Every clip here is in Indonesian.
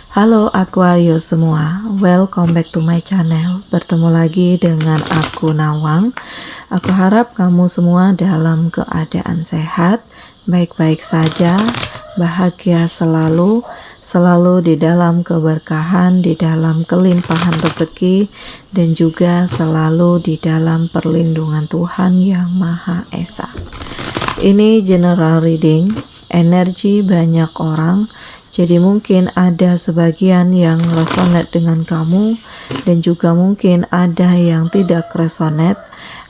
Halo Aquarius semua, welcome back to my channel. Bertemu lagi dengan aku Nawang. Aku harap kamu semua dalam keadaan sehat, baik-baik saja, bahagia selalu, selalu di dalam keberkahan, di dalam kelimpahan rezeki, dan juga selalu di dalam perlindungan Tuhan Yang Maha Esa. Ini general reading, energi banyak orang. Jadi mungkin ada sebagian yang resonate dengan kamu dan juga mungkin ada yang tidak resonate,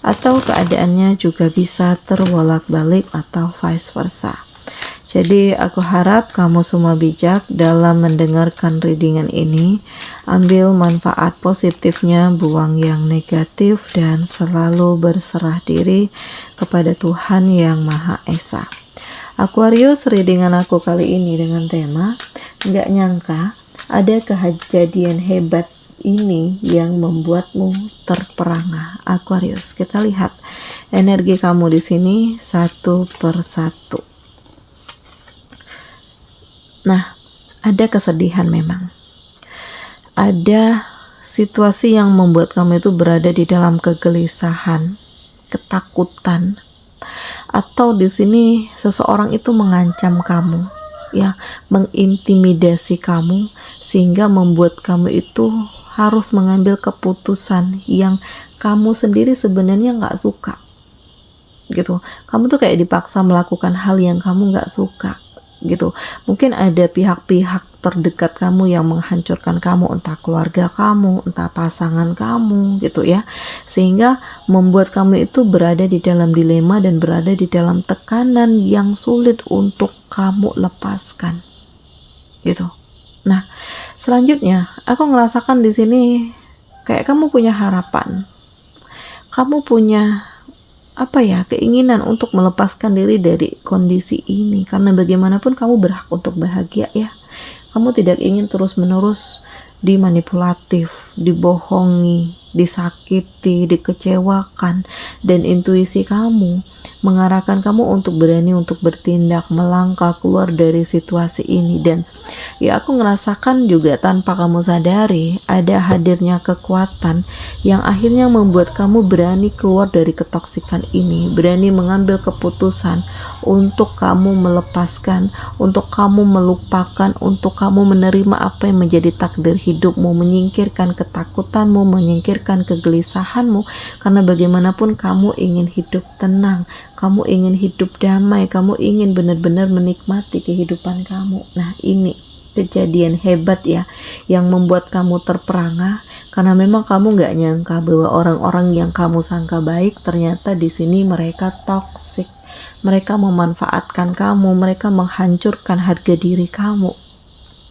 atau keadaannya juga bisa terbolak-balik atau vice versa. Jadi aku harap kamu semua bijak dalam mendengarkan readingan ini. Ambil manfaat positifnya, buang yang negatif, dan selalu berserah diri kepada Tuhan Yang Maha Esa. Aquarius, readingan aku kali ini dengan tema nggak nyangka ada kejadian hebat ini yang membuatmu terperangah. Aquarius, kita lihat energi kamu di sini satu persatu. Nah, ada kesedihan memang. Ada situasi yang membuat kamu itu berada di dalam kegelisahan, ketakutan, atau di sini seseorang itu mengancam kamu, ya, mengintimidasi kamu sehingga membuat kamu itu harus mengambil keputusan yang kamu sendiri sebenarnya nggak suka, gitu. Kamu tuh kayak dipaksa melakukan hal yang kamu nggak suka, gitu. Mungkin ada pihak-pihak terdekat kamu yang menghancurkan kamu, entah keluarga kamu, entah pasangan kamu, gitu ya, sehingga membuat kamu itu berada di dalam dilema dan berada di dalam tekanan yang sulit untuk kamu lepaskan, gitu. Nah, selanjutnya aku ngerasakan di sini kayak kamu punya harapan, kamu punya keinginan untuk melepaskan diri dari kondisi ini, karena bagaimanapun kamu berhak untuk bahagia, ya. Kamu tidak ingin terus-menerus dimanipulatif, dibohongi, disakiti, dikecewakan, dan intuisi kamu mengarahkan kamu untuk berani untuk bertindak, melangkah keluar dari situasi ini. Dan ya, aku ngerasakan juga tanpa kamu sadari ada hadirnya kekuatan yang akhirnya membuat kamu berani keluar dari ketoksikan ini, berani mengambil keputusan untuk kamu melepaskan, untuk kamu melupakan, untuk kamu menerima apa yang menjadi takdir hidupmu, menyingkirkan ketakutanmu, menyingkirkan kegelisahanmu, karena bagaimanapun kamu ingin hidup tenang, kamu ingin hidup damai, kamu ingin benar-benar menikmati kehidupan kamu. Nah, ini kejadian hebat ya, yang membuat kamu terperangah, karena memang kamu nggak nyangka bahwa orang-orang yang kamu sangka baik ternyata di sini mereka toksik, mereka memanfaatkan kamu, mereka menghancurkan harga diri kamu,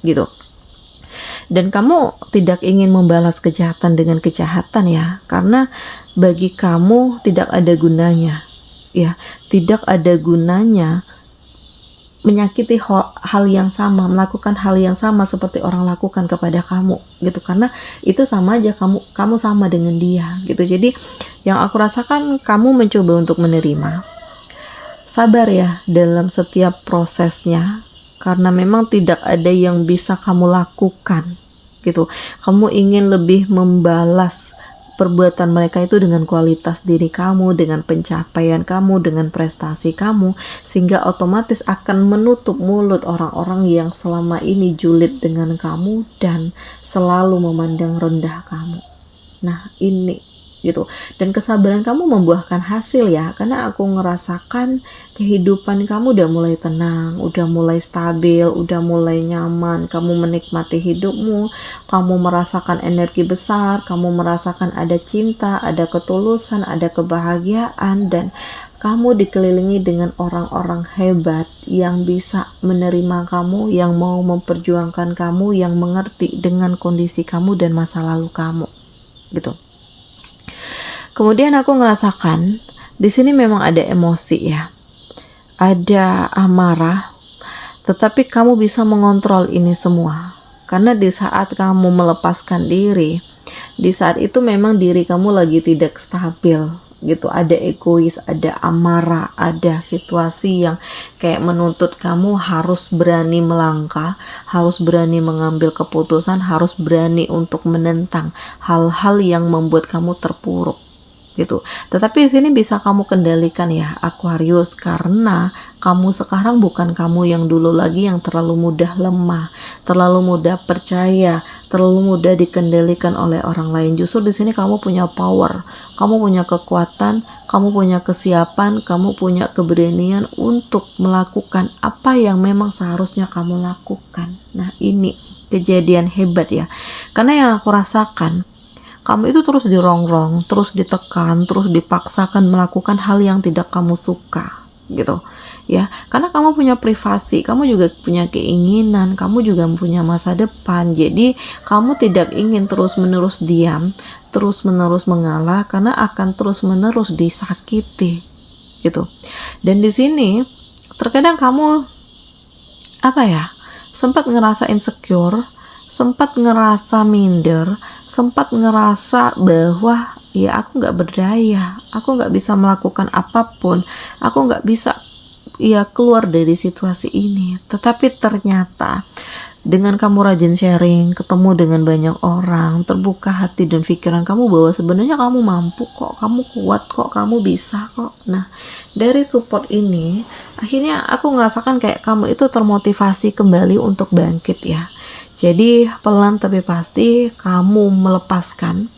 gitu. Dan kamu tidak ingin membalas kejahatan dengan kejahatan, ya, karena bagi kamu tidak ada gunanya, ya, tidak ada gunanya menyakiti hal yang sama, melakukan hal yang sama seperti orang lakukan kepada kamu, gitu, karena itu sama aja, kamu sama dengan dia, gitu. Jadi yang aku rasakan, kamu mencoba untuk menerima, sabar ya dalam setiap prosesnya, karena memang tidak ada yang bisa kamu lakukan, gitu. Kamu ingin lebih membalas perbuatan mereka itu dengan kualitas diri kamu, dengan pencapaian kamu, dengan prestasi kamu, sehingga otomatis akan menutup mulut orang-orang yang selama ini julid dengan kamu dan selalu memandang rendah kamu. Nah, ini, gitu. Dan kesabaran kamu membuahkan hasil, ya, karena aku ngerasakan kehidupan kamu udah mulai tenang, udah mulai stabil, udah mulai nyaman, kamu menikmati hidupmu, kamu merasakan energi besar, kamu merasakan ada cinta, ada ketulusan, ada kebahagiaan, dan kamu dikelilingi dengan orang-orang hebat yang bisa menerima kamu, yang mau memperjuangkan kamu, yang mengerti dengan kondisi kamu dan masa lalu kamu, gitu. Kemudian aku ngerasakan di sini memang ada emosi, ya, ada amarah, tetapi kamu bisa mengontrol ini semua, karena di saat kamu melepaskan diri, di saat itu memang diri kamu lagi tidak stabil, gitu. Ada egois, ada amarah, ada situasi yang kayak menuntut kamu harus berani melangkah, harus berani mengambil keputusan, harus berani untuk menentang hal-hal yang membuat kamu terpuruk gitu. Tetapi di sini bisa kamu kendalikan ya Aquarius, karena kamu sekarang bukan kamu yang dulu lagi yang terlalu mudah lemah, terlalu mudah percaya, terlalu mudah dikendalikan oleh orang lain. Justru di sini kamu punya power, kamu punya kekuatan, kamu punya kesiapan, kamu punya keberanian untuk melakukan apa yang memang seharusnya kamu lakukan. Nah, ini kejadian hebat ya. Karena yang aku rasakan, kamu itu terus dirongrong, terus ditekan, terus dipaksakan melakukan hal yang tidak kamu suka gitu ya. Karena kamu punya privasi, kamu juga punya keinginan, kamu juga punya masa depan. Jadi kamu tidak ingin terus-menerus diam, terus-menerus mengalah, karena akan terus-menerus disakiti gitu. Dan di sini terkadang kamu sempat ngerasa insecure, sempat ngerasa minder, sempat ngerasa bahwa ya aku nggak berdaya, aku nggak bisa melakukan apapun, aku nggak bisa ya keluar dari situasi ini. Tetapi ternyata dengan kamu rajin sharing, ketemu dengan banyak orang, terbuka hati dan pikiran kamu bahwa sebenarnya kamu mampu kok, kamu kuat kok, kamu bisa kok. Nah, dari support ini akhirnya aku ngerasakan kayak kamu itu termotivasi kembali untuk bangkit ya. Jadi pelan tapi pasti kamu melepaskan,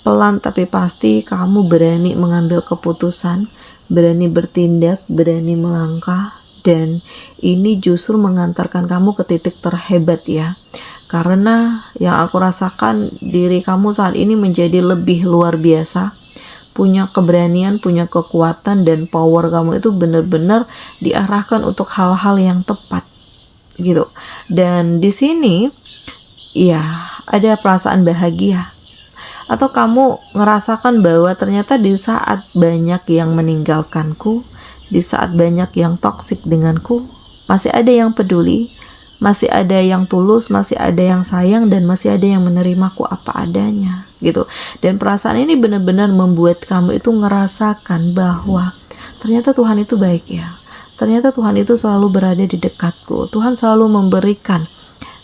pelan tapi pasti kamu berani mengambil keputusan, berani bertindak, berani melangkah, dan ini justru mengantarkan kamu ke titik terhebat ya. Karena yang aku rasakan diri kamu saat ini menjadi lebih luar biasa, punya keberanian, punya kekuatan, dan power kamu itu benar-benar diarahkan untuk hal-hal yang tepat gitu. Dan di sini ya ada perasaan bahagia, atau kamu ngerasakan bahwa ternyata di saat banyak yang meninggalkanku, di saat banyak yang toksik denganku, masih ada yang peduli, masih ada yang tulus, masih ada yang sayang, dan masih ada yang menerimaku apa adanya gitu. Dan perasaan ini benar-benar membuat kamu itu ngerasakan bahwa ternyata Tuhan itu baik ya. Ternyata Tuhan itu selalu berada di dekatku. Tuhan selalu memberikan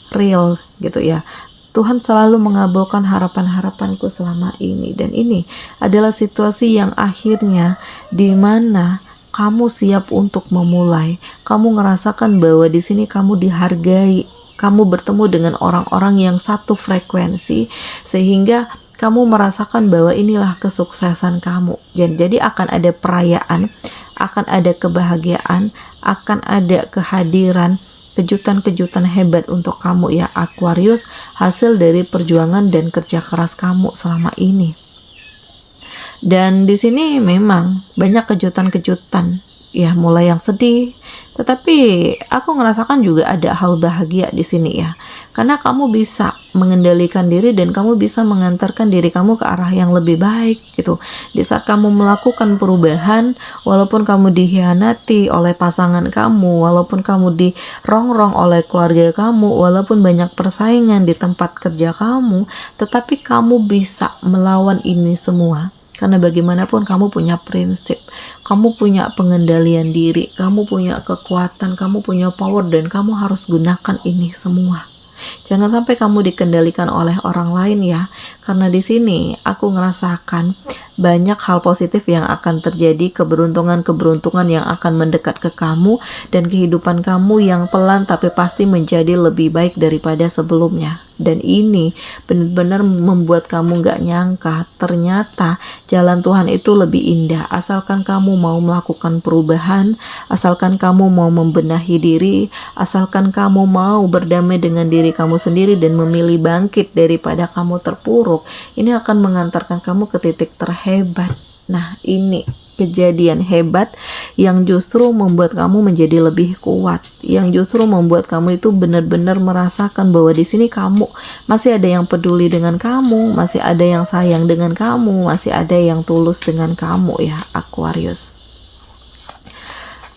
real gitu ya. Tuhan selalu mengabulkan harapan-harapanku selama ini. Dan ini adalah situasi yang akhirnya dimana kamu siap untuk memulai. Kamu ngerasakan bahwa di sini kamu dihargai. Kamu bertemu dengan orang-orang yang satu frekuensi, sehingga kamu merasakan bahwa inilah kesuksesan kamu. Jadi akan ada perayaan, akan ada kebahagiaan, akan ada kehadiran, kejutan-kejutan hebat untuk kamu ya Aquarius, hasil dari perjuangan dan kerja keras kamu selama ini. Dan di sini memang banyak kejutan-kejutan ya, mulai yang sedih, tetapi aku ngerasakan juga ada hal bahagia di sini ya. Karena kamu bisa mengendalikan diri dan kamu bisa mengantarkan diri kamu ke arah yang lebih baik gitu. Di saat kamu melakukan perubahan, walaupun kamu dikhianati oleh pasangan kamu, walaupun kamu dirongrong oleh keluarga kamu, walaupun banyak persaingan di tempat kerja kamu, tetapi kamu bisa melawan ini semua. Karena bagaimanapun kamu punya prinsip, kamu punya pengendalian diri, kamu punya kekuatan, kamu punya power, dan kamu harus gunakan ini semua. Jangan sampai kamu dikendalikan oleh orang lain ya. Karena di sini aku ngerasakan banyak hal positif yang akan terjadi, keberuntungan-keberuntungan yang akan mendekat ke kamu, dan kehidupan kamu yang pelan tapi pasti menjadi lebih baik daripada sebelumnya. Dan ini benar-benar membuat kamu gak nyangka ternyata jalan Tuhan itu lebih indah asalkan kamu mau melakukan perubahan, asalkan kamu mau membenahi diri, asalkan kamu mau berdamai dengan diri kamu sendiri dan memilih bangkit daripada kamu terpuruk. Ini akan mengantarkan kamu ke titik terhebat. Nah, ini kejadian hebat yang justru membuat kamu menjadi lebih kuat, yang justru membuat kamu itu benar-benar merasakan bahwa di sini kamu masih ada yang peduli dengan kamu, masih ada yang sayang dengan kamu, masih ada yang tulus dengan kamu ya Aquarius.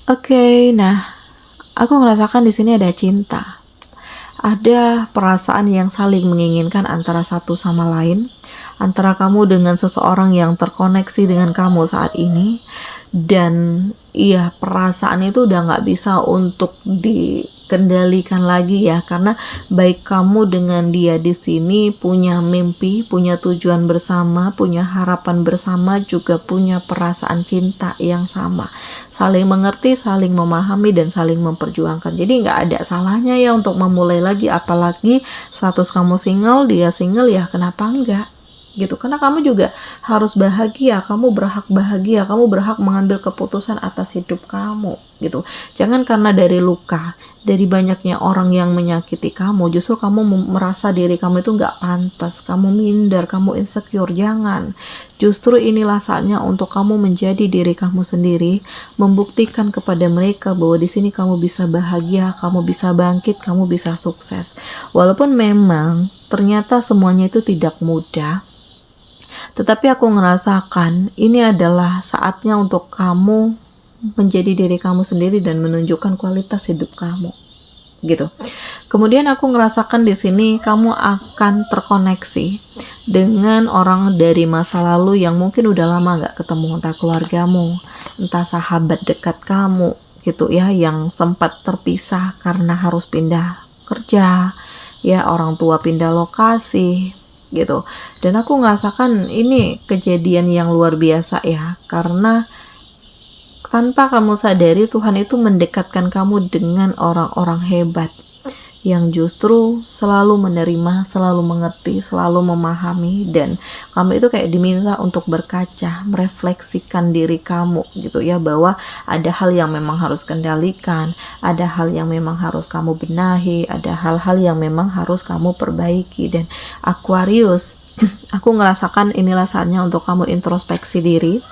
Oke, nah aku ngerasakan di sini ada cinta, ada perasaan yang saling menginginkan antara satu sama lain, antara kamu dengan seseorang yang terkoneksi dengan kamu saat ini. Dan iya, perasaan itu udah nggak bisa untuk dikendalikan lagi ya, karena baik kamu dengan dia di sini punya mimpi, punya tujuan bersama, punya harapan bersama, juga punya perasaan cinta yang sama, saling mengerti, saling memahami, dan saling memperjuangkan. Jadi nggak ada salahnya ya untuk memulai lagi, apalagi status kamu single, dia single, ya kenapa enggak gitu, karena kamu juga harus bahagia, kamu berhak bahagia, kamu berhak mengambil keputusan atas hidup kamu gitu. Jangan karena dari luka, dari banyaknya orang yang menyakiti kamu, justru kamu merasa diri kamu itu nggak pantas, kamu minder, kamu insecure. Jangan, justru inilah saatnya untuk kamu menjadi diri kamu sendiri, membuktikan kepada mereka bahwa di sini kamu bisa bahagia, kamu bisa bangkit, kamu bisa sukses. Walaupun memang ternyata semuanya itu tidak mudah, tetapi aku ngerasakan ini adalah saatnya untuk kamu menjadi diri kamu sendiri dan menunjukkan kualitas hidup kamu gitu. Kemudian aku ngerasakan di sini kamu akan terkoneksi dengan orang dari masa lalu yang mungkin udah lama nggak ketemu, entah keluargamu, entah sahabat dekat kamu gitu ya, yang sempat terpisah karena harus pindah kerja ya, orang tua pindah lokasi gitu. Dan aku ngerasakan ini kejadian yang luar biasa ya, karena tanpa kamu sadari Tuhan itu mendekatkan kamu dengan orang-orang hebat yang justru selalu menerima, selalu mengerti, selalu memahami, dan kamu itu kayak diminta untuk berkaca, merefleksikan diri kamu gitu ya, bahwa ada hal yang memang harus kendalikan, ada hal yang memang harus kamu benahi, ada hal-hal yang memang harus kamu perbaiki. Dan Aquarius, aku ngerasakan inilah saatnya untuk kamu introspeksi diri,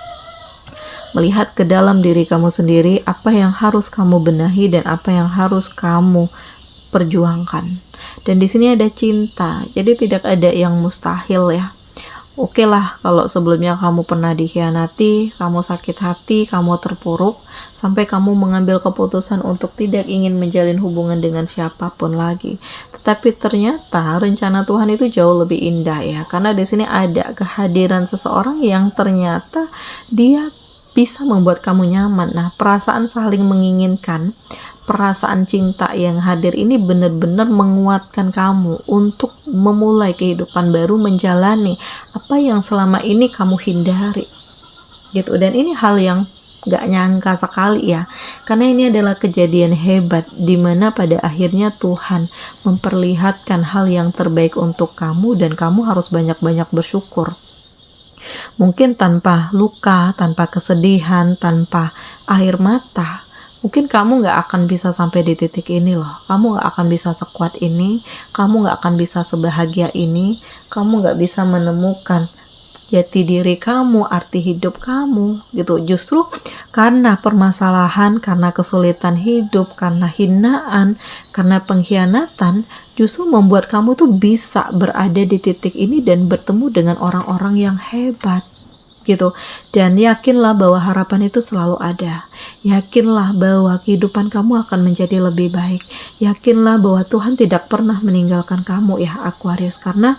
melihat ke dalam diri kamu sendiri, apa yang harus kamu benahi dan apa yang harus kamu perjuangkan. Dan di sini ada cinta, jadi tidak ada yang mustahil ya. Oke lah, kalau sebelumnya kamu pernah dikhianati, kamu sakit hati, kamu terpuruk, sampai kamu mengambil keputusan untuk tidak ingin menjalin hubungan dengan siapapun lagi. Tetapi ternyata rencana Tuhan itu jauh lebih indah ya, karena di sini ada kehadiran seseorang yang ternyata dia bisa membuat kamu nyaman. Nah, perasaan saling menginginkan, perasaan cinta yang hadir ini benar-benar menguatkan kamu untuk memulai kehidupan baru, menjalani apa yang selama ini kamu hindari gitu. Dan ini hal yang gak nyangka sekali ya, karena ini adalah kejadian hebat dimana pada akhirnya Tuhan memperlihatkan hal yang terbaik untuk kamu, dan kamu harus banyak-banyak bersyukur. Mungkin tanpa luka, tanpa kesedihan, tanpa air mata, mungkin kamu gak akan bisa sampai di titik ini loh. Kamu gak akan bisa sekuat ini, kamu gak akan bisa sebahagia ini, kamu gak bisa menemukan jati diri kamu, arti hidup kamu gitu. Justru karena permasalahan, karena kesulitan hidup, karena hinaan, karena pengkhianatan, justru membuat kamu tuh bisa berada di titik ini dan bertemu dengan orang-orang yang hebat gitu. Dan yakinlah bahwa harapan itu selalu ada. Yakinlah bahwa kehidupan kamu akan menjadi lebih baik. Yakinlah bahwa Tuhan tidak pernah meninggalkan kamu ya Aquarius, karena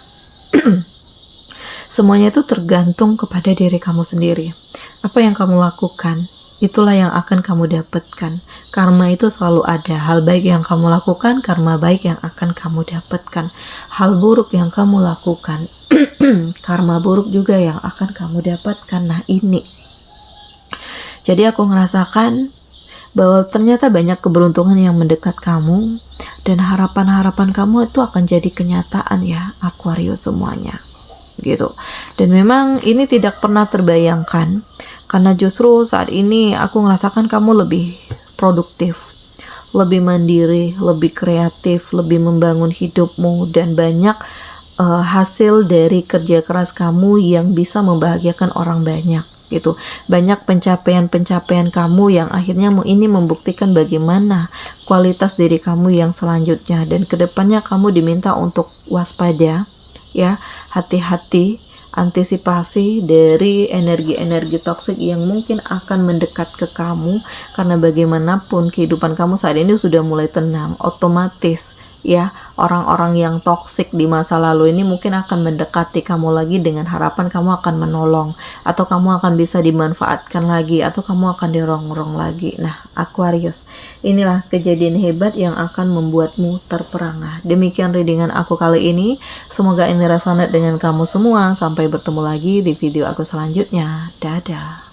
semuanya itu tergantung kepada diri kamu sendiri. Apa yang kamu lakukan, itulah yang akan kamu dapatkan. Karma itu selalu ada. Hal baik yang kamu lakukan, karma baik yang akan kamu dapatkan. Hal buruk yang kamu lakukan, karma buruk juga yang akan kamu dapatkan. Nah ini, jadi aku ngerasakan bahwa ternyata banyak keberuntungan yang mendekat kamu, dan harapan-harapan kamu itu akan jadi kenyataan ya Aquarius semuanya gitu. Dan memang ini tidak pernah terbayangkan, karena justru saat ini aku ngerasakan kamu lebih produktif, lebih mandiri, lebih kreatif, lebih membangun hidupmu, dan banyak hasil dari kerja keras kamu yang bisa membahagiakan orang banyak gitu. Banyak pencapaian-pencapaian kamu yang akhirnya ini membuktikan bagaimana kualitas diri kamu yang selanjutnya. Dan kedepannya kamu diminta untuk waspada ya, hati-hati, antisipasi dari energi-energi toksik yang mungkin akan mendekat ke kamu, karena bagaimanapun kehidupan kamu saat ini sudah mulai tenang, otomatis ya, orang-orang yang toksik di masa lalu ini mungkin akan mendekati kamu lagi dengan harapan kamu akan menolong, atau kamu akan bisa dimanfaatkan lagi, atau kamu akan dirongrong lagi. Nah, Aquarius, inilah kejadian hebat yang akan membuatmu terperangah. Demikian readingan aku kali ini. Semoga ini resonate dengan kamu semua. Sampai bertemu lagi di video aku selanjutnya. Dadah.